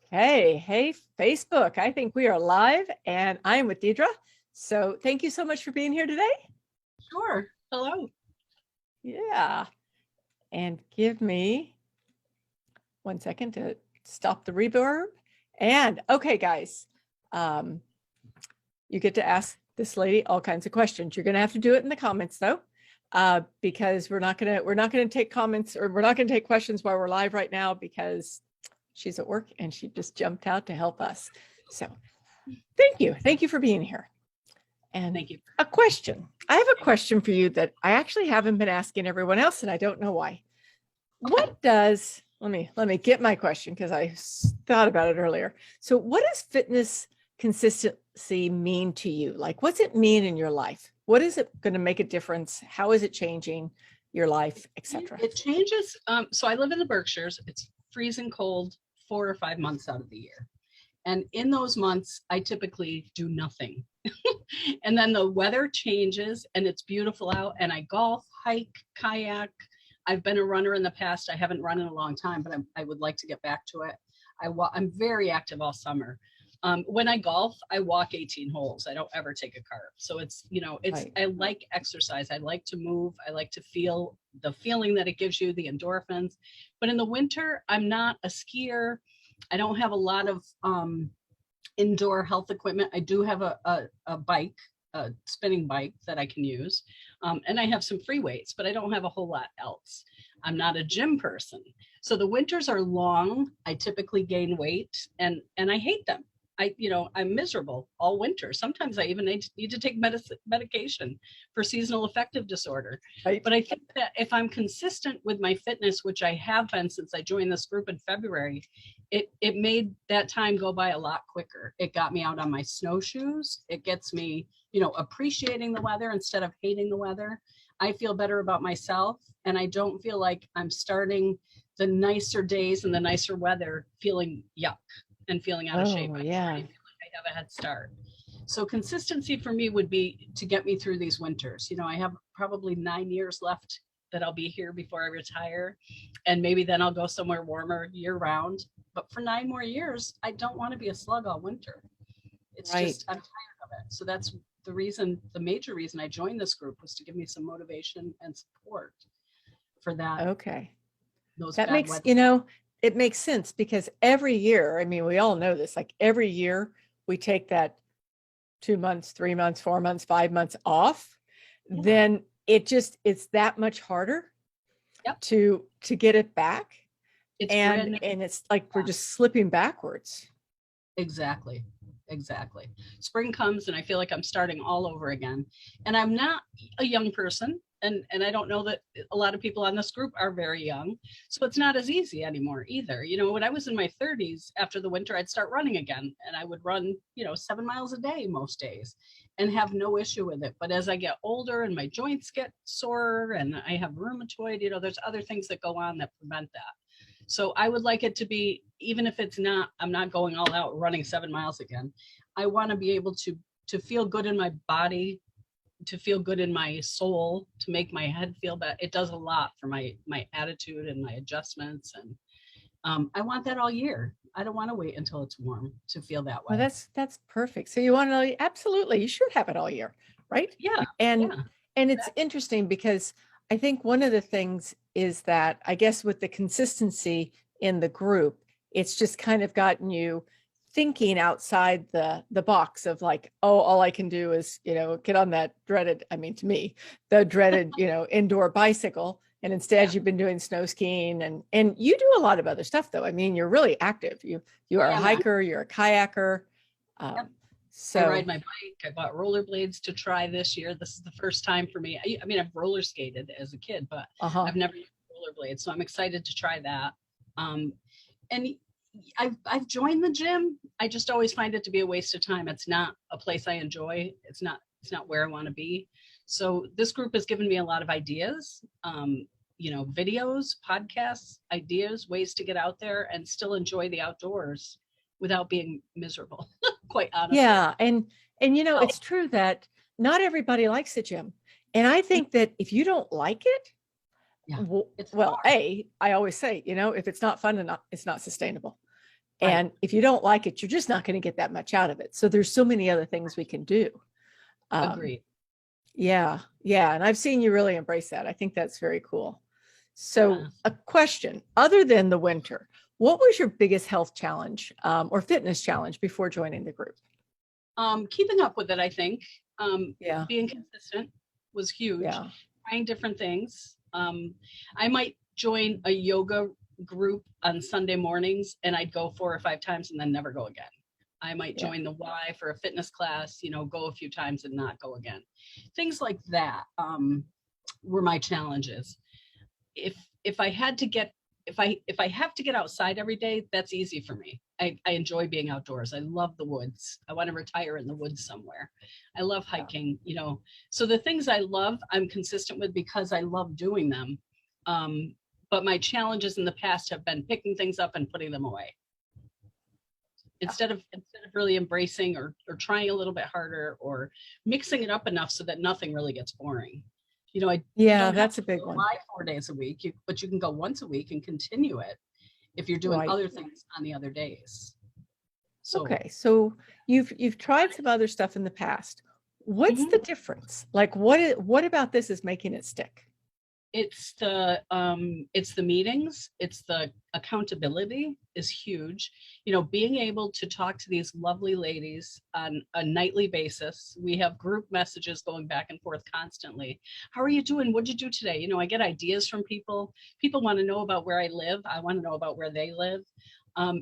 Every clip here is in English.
Hey, Facebook. I think we are live and I am with Deidre. So thank you so much for being here today. Sure. Hello. Yeah. And give me 1 second to stop the reverb. And okay, guys, you get to ask this lady all kinds of questions. You're going to have to do it in the comments though, because we're not going to take comments, or we're not going to take questions while we're live right now because she's at work and she just jumped out to help us. So thank you. Thank you for being here. And Thank you. a question. I have a question for you that I actually haven't been asking everyone else, and I don't know why. What does, let me get my question because I thought about it earlier. So what does fitness consistency mean to you? Like, what's it mean in your life? What is it going to make a difference? How is it changing your life, etc.? It changes. So I live in the Berkshires. It's freezing cold 4 or 5 months out of the year. And in those months, I typically do nothing. And then the weather changes and it's beautiful out, and I golf, hike, kayak. I've been a runner in the past. I haven't run in a long time, but I would like to get back to it. I'm very active all summer. When I golf, I walk 18 holes. I don't ever take a cart. So Right. I like exercise. I like to move. I like to feel the feeling that it gives you, the endorphins. But in the winter, I'm not a skier. I don't have a lot of indoor health equipment. I do have a bike, a spinning bike that I can use. And I have some free weights, but I don't have a whole lot else. I'm not a gym person. So the winters are long. I typically gain weight and I hate them. I'm miserable all winter. Sometimes I even need to take medication for seasonal affective disorder. Right. But I think that if I'm consistent with my fitness, which I have been since I joined this group in February, it made that time go by a lot quicker. It got me out on my snowshoes. It gets me, appreciating the weather instead of hating the weather. I feel better about myself, and I don't feel like I'm starting the nicer days and the nicer weather feeling yuck and feeling out of shape. I Yeah. feel like I have a head start. So consistency for me would be to get me through these winters. I have probably 9 years left that I'll be here before I retire. And maybe then I'll go somewhere warmer year round. But for 9 more years, I don't want to be a slug all winter. It's Right. just, I'm tired of it. So that's the major reason I joined this group was to give me some motivation and support for that. Okay. Those That bad makes, weather. it makes sense because every year, I mean, we all know this, like every year we take that 2 months, 3 months, 4 months, 5 months off, Yeah. then it's that much harder Yep. to get it back. It's and it's like we're just slipping backwards. Exactly. Spring comes and I feel like I'm starting all over again. And I'm not a young person. And I don't know that a lot of people on this group are very young. So it's not as easy anymore either. When I was in my 30s, after the winter, I'd start running again. And I would run, 7 miles a day most days and have no issue with it. But as I get older and my joints get sore and I have rheumatoid, there's other things that go on that prevent that. So I would like it to be, even if I'm not going all out running 7 miles again. I want to be able to feel good in my body, to feel good in my soul, to make my head feel better. It does a lot for my attitude and my adjustments. And I want that all year. I don't want to wait until it's warm to feel that way. Well, that's perfect. So you want to, absolutely, you should have it all year, right? Yeah. And yeah. and it's interesting because I think one of the things is that I guess with the consistency in the group, it's just kind of gotten you thinking outside the box of like, oh, all I can do is, get on that dreaded, I mean, to me, the dreaded, indoor bicycle. And instead you've been doing snow skiing and you do a lot of other stuff though. I mean, you're really active. You are a hiker, you're a kayaker. Yep. So I ride my bike. I bought rollerblades to try this year. This is the first time for me. I mean, I've roller skated as a kid, but I've never used rollerblades. So I'm excited to try that. And I've joined the gym. I just always find it to be a waste of time. It's not a place I enjoy. It's not where I want to be. So this group has given me a lot of ideas, videos, podcasts, ideas, ways to get out there and still enjoy the outdoors without being miserable, quite honestly. Yeah. And it's true that not everybody likes the gym. And I think that if you don't like it, yeah, well, I always say, if it's not fun enough, it's not sustainable. Right. And if you don't like it, you're just not going to get that much out of it. So there's so many other things we can do. Agreed. Yeah. Yeah. And I've seen you really embrace that. I think that's very cool. So Yeah. a question, other than the winter, what was your biggest health challenge or fitness challenge before joining the group? Keeping up with it, I think. Yeah. Being consistent was huge. Yeah. Trying different things. I might join a yoga group on Sunday mornings and I'd go 4 or 5 times and then never go again. I might Yeah. join the Y for a fitness class, go a few times and not go again. Things like that were my challenges. If I had to get if I have to get outside every day, that's easy for me. I enjoy being outdoors. I love the woods. I want to retire in the woods somewhere. I love hiking, So the things I love, I'm consistent with because I love doing them. But my challenges in the past have been picking things up and putting them away. Instead of really embracing or trying a little bit harder or mixing it up enough so that nothing really gets boring. Yeah, that's a big one. 4 days a week, but you can go once a week and continue it if you're doing other things on the other days. So, okay, so you've tried some other stuff in the past. What's Mhm. the difference? Like what about this is making it stick? It's the meetings, it's the accountability is huge. Being able to talk to these lovely ladies on a nightly basis. We have group messages going back and forth constantly. How are you doing? What'd you do today? I get ideas from people. People want to know about where I live. I want to know about where they live.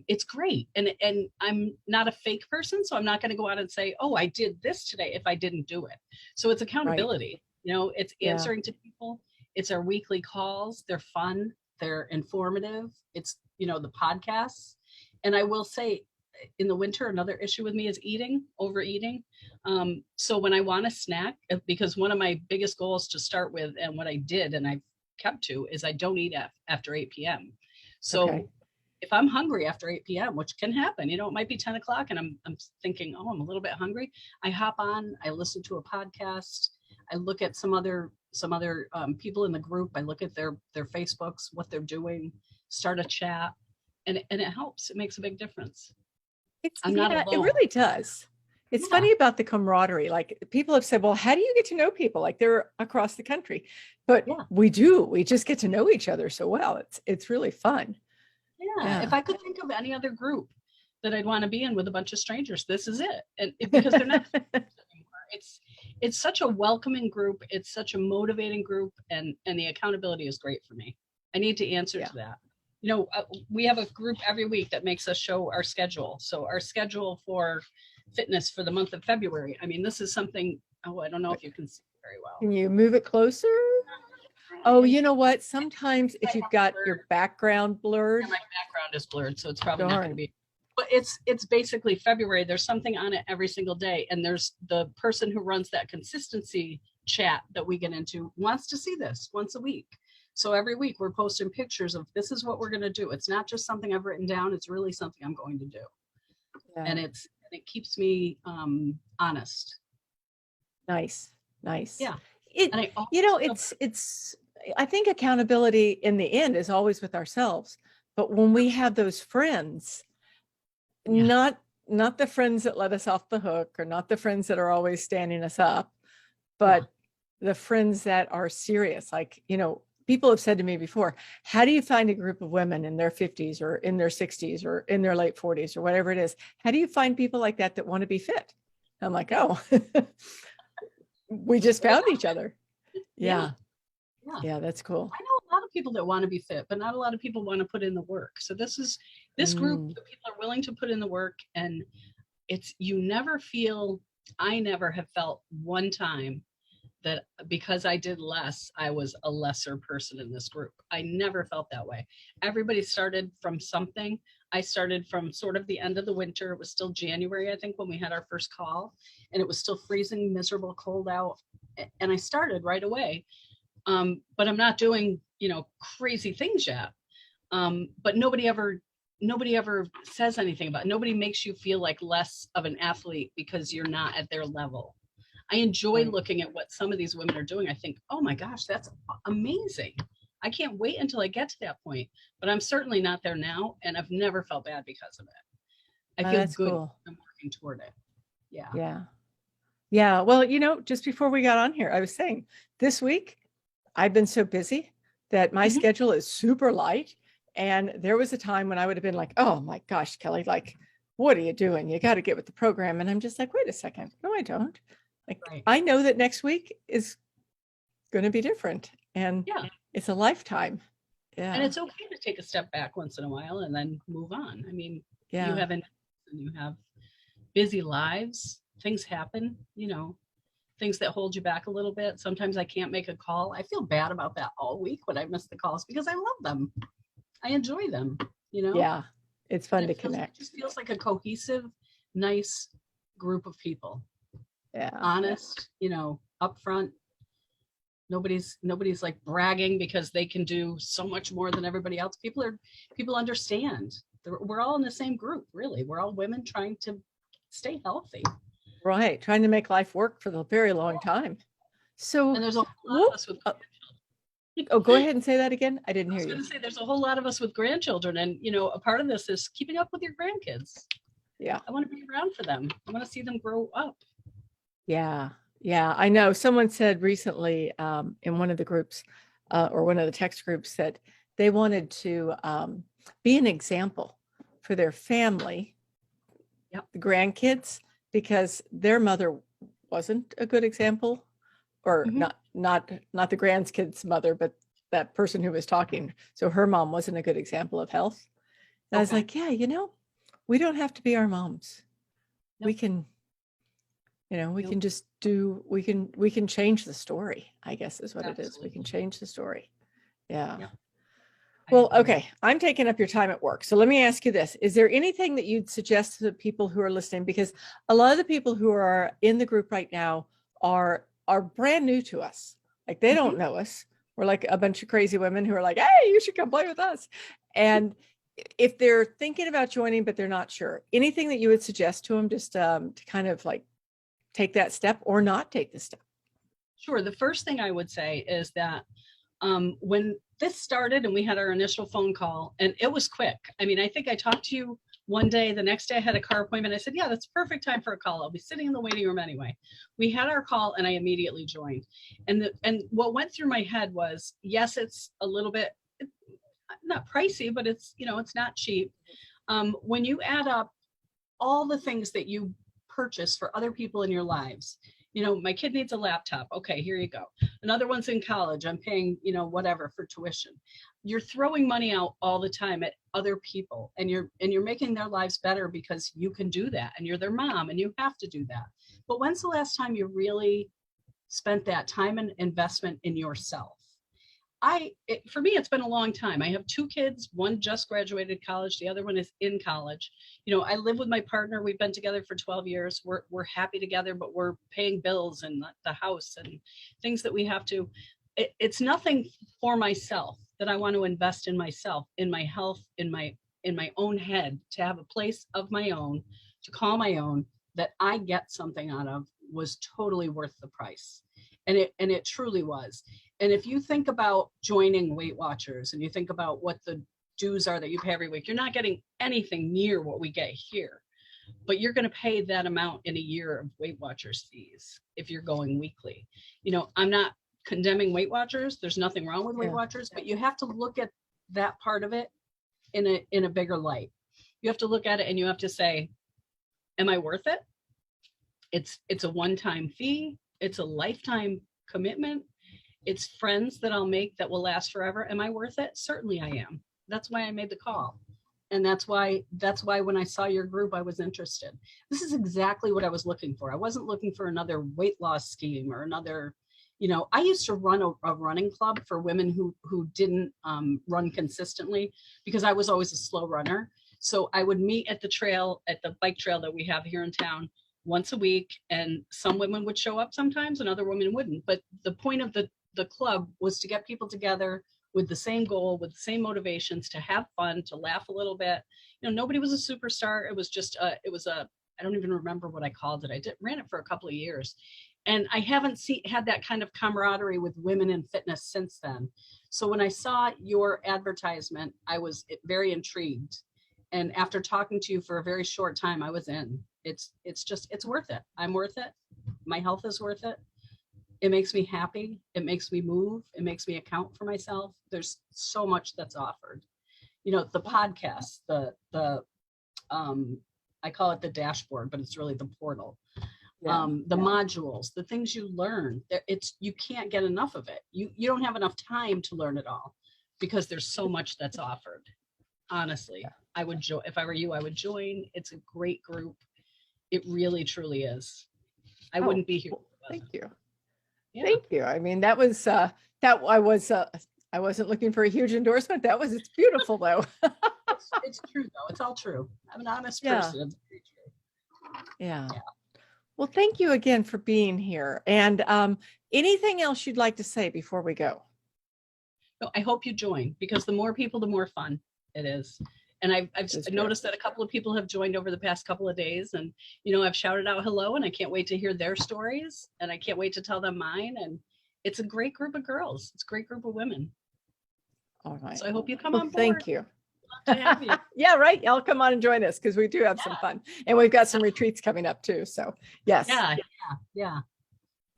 It's great. And I'm not a fake person, so I'm not going to go out and say, oh, I did this today if I didn't do it. So it's accountability. It's answering to people. It's our weekly calls. They're fun. They're informative. It's, the podcasts. And I will say in the winter, another issue with me is overeating. So when I want a snack, because one of my biggest goals to start with and what I did and I've kept to is I don't eat after 8 p.m. So if I'm hungry after 8 p.m., which can happen, it might be 10 o'clock and I'm thinking, oh, I'm a little bit hungry. I hop on, I listen to a podcast. I look at some other people in the group. I look at their Facebooks, what they're doing, start a chat, and it helps. It makes a big difference. I'm not alone. It really does. It's funny about the camaraderie. Like people have said, well, how do you get to know people? Like they're across the country, but we do. We just get to know each other so well. It's really fun. Yeah. If I could think of any other group that I'd want to be in with a bunch of strangers, this is it. And because they're not it's such a welcoming group. It's such a motivating group, and the accountability is great for me. I need to answer to that. We have a group every week that makes us show our schedule. So our schedule for fitness for the month of February. I mean, this is something, I don't know if you can see very well. Can you move it closer? Oh, you know what? Sometimes if you've got your background blurred. Yeah, my background is blurred, so it's probably not going to be. But it's basically February. There's something on it every single day. And there's the person who runs that consistency chat that we get into wants to see this once a week. So every week we're posting pictures of this is what we're going to do. It's not just something I've written down. It's really something I'm going to do. Yeah. And it keeps me honest. Nice. Yeah. I think accountability in the end is always with ourselves. But when we have those friends, not the friends that let us off the hook or not the friends that are always standing us up, but the friends that are serious. Like, people have said to me before, how do you find a group of women in their 50s or in their 60s or in their late 40s or whatever it is? How do you find people like that want to be fit? I'm like, oh, we just found each other. Yeah, that's cool. I know a lot of people that want to be fit, but not a lot of people want to put in the work. So this group, the people are willing to put in the work, and I never have felt one time that because I did less, I was a lesser person in this group. I never felt that way. Everybody started from something. I started from sort of the end of the winter. It was still January, I think, when we had our first call, and it was still freezing, miserable, cold out. And I started right away. But I'm not doing, crazy things yet. But nobody ever says anything about it. Nobody makes you feel like less of an athlete because you're not at their level. I enjoy looking at what some of these women are doing. I think, oh my gosh, that's amazing. I can't wait until I get to that point, but I'm certainly not there now. And I've never felt bad because of it. I Oh, feel that's good. cool. I'm working toward it. Yeah. Yeah. Yeah. Well, just before we got on here, I was saying this week I've been so busy that my Mhm. schedule is super light. And there was a time when I would have been like, oh my gosh, Kelly, like, what are you doing? You got to get with the program. And I'm just like, wait a second. No, I don't. Like, Right. I know that next week is going to be different and Yeah. it's a lifetime. And Yeah. it's okay to take a step back once in a while and then move on. I mean, you Yeah. have and you have busy lives. Things happen, things that hold you back a little bit. Sometimes I can't make a call. I feel bad about that all week when I miss the calls because I love them. I enjoy them, Yeah. It's fun and to it connect. just feels like a cohesive, nice group of people. Yeah. Honest, upfront. Nobody's like bragging because they can do so much more than everybody else. People understand. We're all in the same group, really. We're all women trying to stay healthy. Right. Trying to make life work for the very long time. So, And there's a whole lot of us with oh, go ahead and say that again. I didn't I hear was you. going to say there's a whole lot of us with grandchildren, and a part of this is keeping up with your grandkids. Yeah. I want to be around for them. I want to see them grow up. Yeah. Yeah. I know someone said recently in one of the groups or one of the text groups that they wanted to be an example for their family, Yep. the grandkids, because their mother wasn't a good example, or Mhm. not the grandkids' mother, but that person who was talking. So her mom wasn't a good example of health. And I was Okay. like, yeah, we don't have to be our moms. We Nope. can, we Nope. can just we can change the story, I guess is what it is. We Absolutely. can change the story. Yeah. Yep. I Well, agree. okay. I'm taking up your time at work. So let me ask you this. Is there anything that you'd suggest to the people who are listening? Because a lot of the people who are in the group right now are brand new to us. Like they don't Mhm. know us. We're like a bunch of crazy women who are like, hey, you should come play with us. And if they're thinking about joining, but they're not sure, anything that you would suggest to them just to kind of like take that step or not take the step? Sure. The first thing I would say is that when this started and we had our initial phone call, and it was quick. I mean, I think I talked to you one day. The next day I had a car appointment. I said, yeah, that's perfect time for a call. I'll be sitting in the waiting room anyway. We had our call and I immediately joined. And what went through my head was, yes, it's a little bit not pricey, but it's not cheap. When you add up all the things that you purchase for other people in your lives. My kid needs a laptop. Okay, here you go. Another one's in college. I'm paying, whatever for tuition. You're throwing money out all the time at other people, and you're making their lives better because you can do that, and you're their mom, and you have to do that. But when's the last time you really spent that time and investment in yourself? For me, it's been a long time. I have two kids. One just graduated college. The other one is in college. I live with my partner. We've been together for 12 years. We're happy together, but we're paying bills and the house and things that we have to. It's nothing for myself that I want to invest in myself, in my health, in my own head, to have a place of my own, to call my own, that I get something out of, was totally worth the price. And it truly was. And if you think about joining Weight Watchers and you think about what the dues are that you pay every week, you're not getting anything near what we get here. But you're going to pay that amount in a year of Weight Watchers fees if you're going weekly. I'm not condemning Weight Watchers. There's nothing wrong with Weight Watchers, but you have to look at that part of it in a bigger light. You have to look at it and you have to say, am I worth it? It's a one-time fee. It's a lifetime commitment. It's friends that I'll make that will last forever. Am I worth it? Certainly I am. That's why I made the call. And that's why when I saw your group, I was interested. This is exactly what I was looking for. I wasn't looking for another weight loss scheme or another, I used to run a running club for women who didn't run consistently because I was always a slow runner. So I would meet at the bike trail that we have here in town once a week, and some women would show up sometimes and other women wouldn't. But the point of the club was to get people together with the same goal, with the same motivations, to have fun, to laugh a little bit. Nobody was a superstar. It was just I don't even remember what I called it. Ran it for a couple of years. And I haven't had that kind of camaraderie with women in fitness since then. So when I saw your advertisement, I was very intrigued. And after talking to you for a very short time, I was in. It's worth it. I'm worth it. My health is worth it. It makes me happy. It makes me move. It makes me account for myself. There's so much that's offered. You know, the podcast, I call it the dashboard, but it's really the portal. The modules, the things you learn, you can't get enough of it. You don't have enough time to learn it all because there's so much that's offered. Honestly, I would join. If I were you, I would join. It's a great group. It really, truly is. I wouldn't be here. Thank you. Yeah. Thank you. I mean, that was I wasn't looking for a huge endorsement. It's beautiful though. It's true though. It's all true. I'm an honest person. It's very true. Yeah. Well, thank you again for being here. And anything else you'd like to say before we go? No, I hope you join, because the more people, the more fun it is. And I've noticed that a couple of people have joined over the past couple of days, and I've shouted out hello, and I can't wait to hear their stories, and I can't wait to tell them mine. And it's a great group of girls. It's a great group of women. All right. So I hope you come on board. Thank you. Love to have you. Yeah, right. Y'all come on and join us, because we do have some fun, and we've got some retreats coming up too. So yes. Yeah.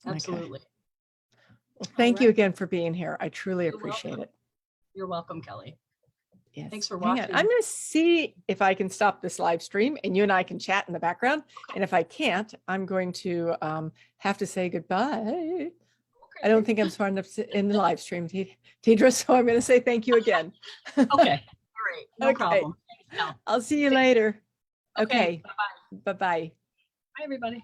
Absolutely. Okay. Well, thank you again for being here. I truly appreciate it. You're welcome, Kelly. Yes. Thanks for Hang on. watching. I'm going to see if I can stop this live stream, and you and I can chat in the background. And if I can't, I'm going to have to say goodbye. Okay. I don't think I'm smart enough in the live stream, Deidre, so I'm going to say thank you again. Okay. All right. No problem. I'll see you later. Okay. Bye-bye. Bye-bye. Bye, everybody.